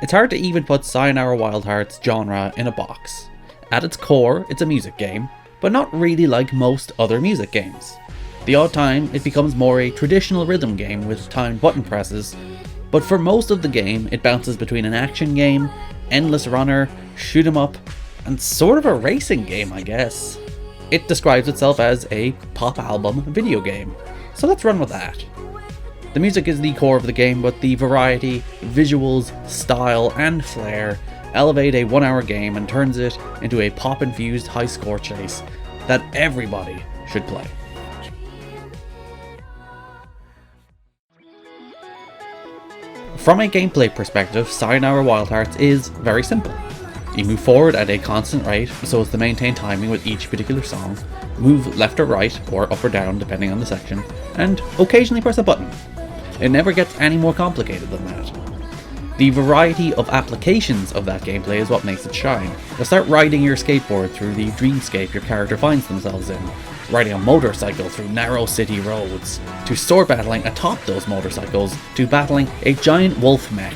It's hard to even put Sayonara Wild Hearts genre in a box. At its core, it's a music game, but not really like most other music games. The odd time, it becomes more a traditional rhythm game with timed button presses, but for most of the game, it bounces between an action game, endless runner, shoot 'em up, and sort of a racing game, I guess. It describes itself as a pop album video game, so let's run with that. The music is the core of the game, but the variety, visuals, style, and flair elevate a 1 hour game and turns it into a pop-infused high-score chase that everybody should play. From a gameplay perspective, Sayonara Wild Hearts is very simple. You move forward at a constant rate so as to maintain timing with each particular song, move left or right, or up or down depending on the section, and occasionally press a button. It never gets any more complicated than that. The variety of applications of that gameplay is what makes it shine. You'll start riding your skateboard through the dreamscape your character finds themselves in, riding a motorcycle through narrow city roads, to sword battling atop those motorcycles, to battling a giant wolf mech.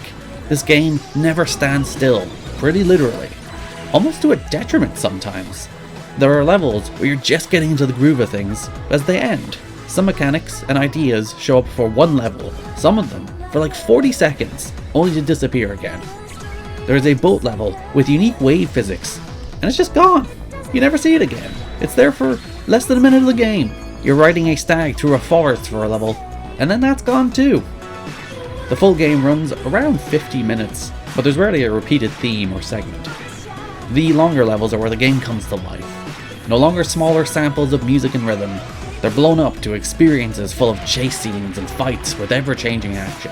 This game never stands still, pretty literally, almost to a detriment sometimes. There are levels where you're just getting into the groove of things as they end. Some mechanics and ideas show up for one level, some of them for like 40 seconds, only to disappear again. There is a boat level with unique wave physics, and it's just gone. You never see it again. It's there for less than a minute of the game. You're riding a stag through a forest for a level, and then that's gone too. The full game runs around 50 minutes, but there's rarely a repeated theme or segment. The longer levels are where the game comes to life. No longer smaller samples of music and rhythm, they're blown up to experiences full of chase scenes and fights with ever-changing action.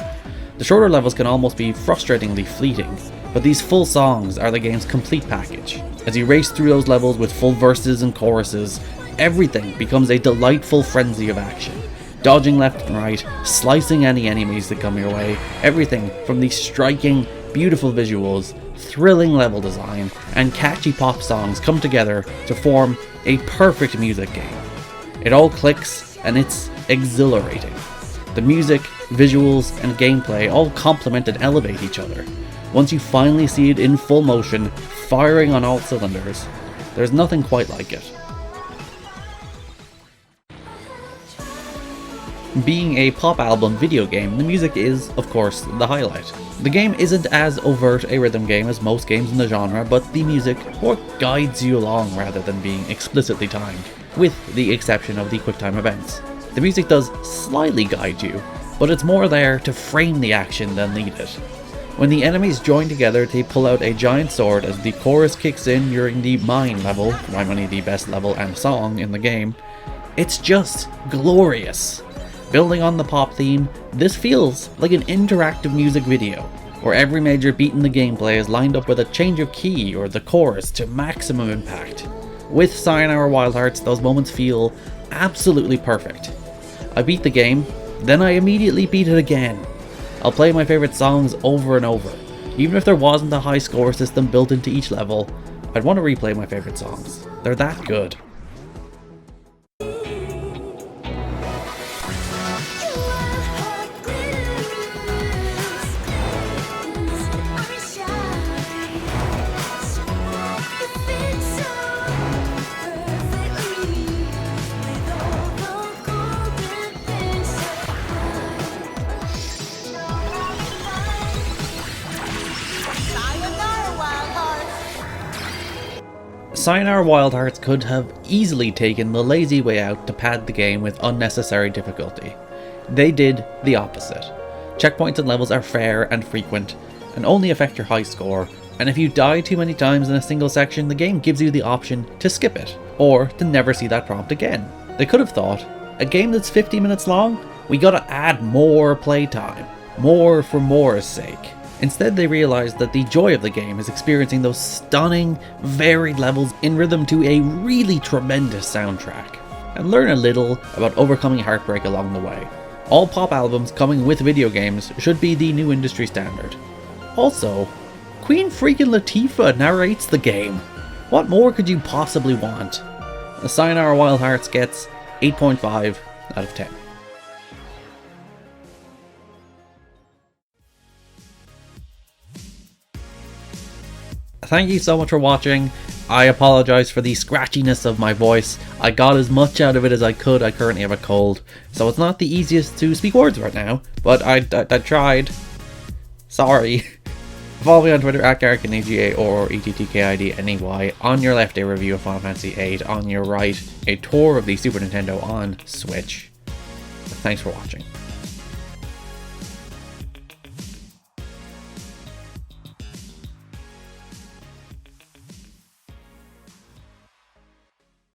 The shorter levels can almost be frustratingly fleeting, but these full songs are the game's complete package. As you race through those levels with full verses and choruses, everything becomes a delightful frenzy of action. Dodging left and right, slicing any enemies that come your way, everything from the striking, beautiful visuals, thrilling level design, and catchy pop songs come together to form a perfect music game. It all clicks, and it's exhilarating. The music, visuals, and gameplay all complement and elevate each other. Once you finally see it in full motion, firing on all cylinders, there's nothing quite like it. Being a pop album video game, the music is, of course, the highlight. The game isn't as overt a rhythm game as most games in the genre, but the music more guides you along rather than being explicitly timed, with the exception of the QuickTime events. The music does slightly guide you, but it's more there to frame the action than lead it. When the enemies join together to pull out a giant sword as the chorus kicks in during the mine level, primarily the best level and song in the game, it's just glorious. Building on the pop theme, this feels like an interactive music video, where every major beat in the gameplay is lined up with a change of key or the chorus to maximum impact. With Sayonara Wild Hearts, those moments feel absolutely perfect. I beat the game, then I immediately beat it again. I'll play my favourite songs over and over. Even if there wasn't a high score system built into each level, I'd want to replay my favourite songs. They're that good. Sayonara Wild Hearts could have easily taken the lazy way out to pad the game with unnecessary difficulty. They did the opposite. Checkpoints and levels are fair and frequent, and only affect your high score, and if you die too many times in a single section, the game gives you the option to skip it, or to never see that prompt again. They could have thought, a game that's 50 minutes long? We gotta add more playtime. More for more's sake. Instead, they realized that the joy of the game is experiencing those stunning, varied levels in rhythm to a really tremendous soundtrack, and learn a little about overcoming heartbreak along the way. All pop albums coming with video games should be the new industry standard. Also, Queen freaking Latifah narrates the game. What more could you possibly want? The Sayonara Wild Hearts gets 8.5 out of 10. thank you so much for watching. I apologize for the scratchiness of my voice. I got as much out of it as I could. I currently have a cold, so it's not the easiest to speak words right now, but I tried. Sorry. Follow me on Twitter at GarrickNEGA or ETTKIDNEY. On your left, a review of Final Fantasy VIII. On your right, a tour of the Super Nintendo on Switch. Thanks for watching.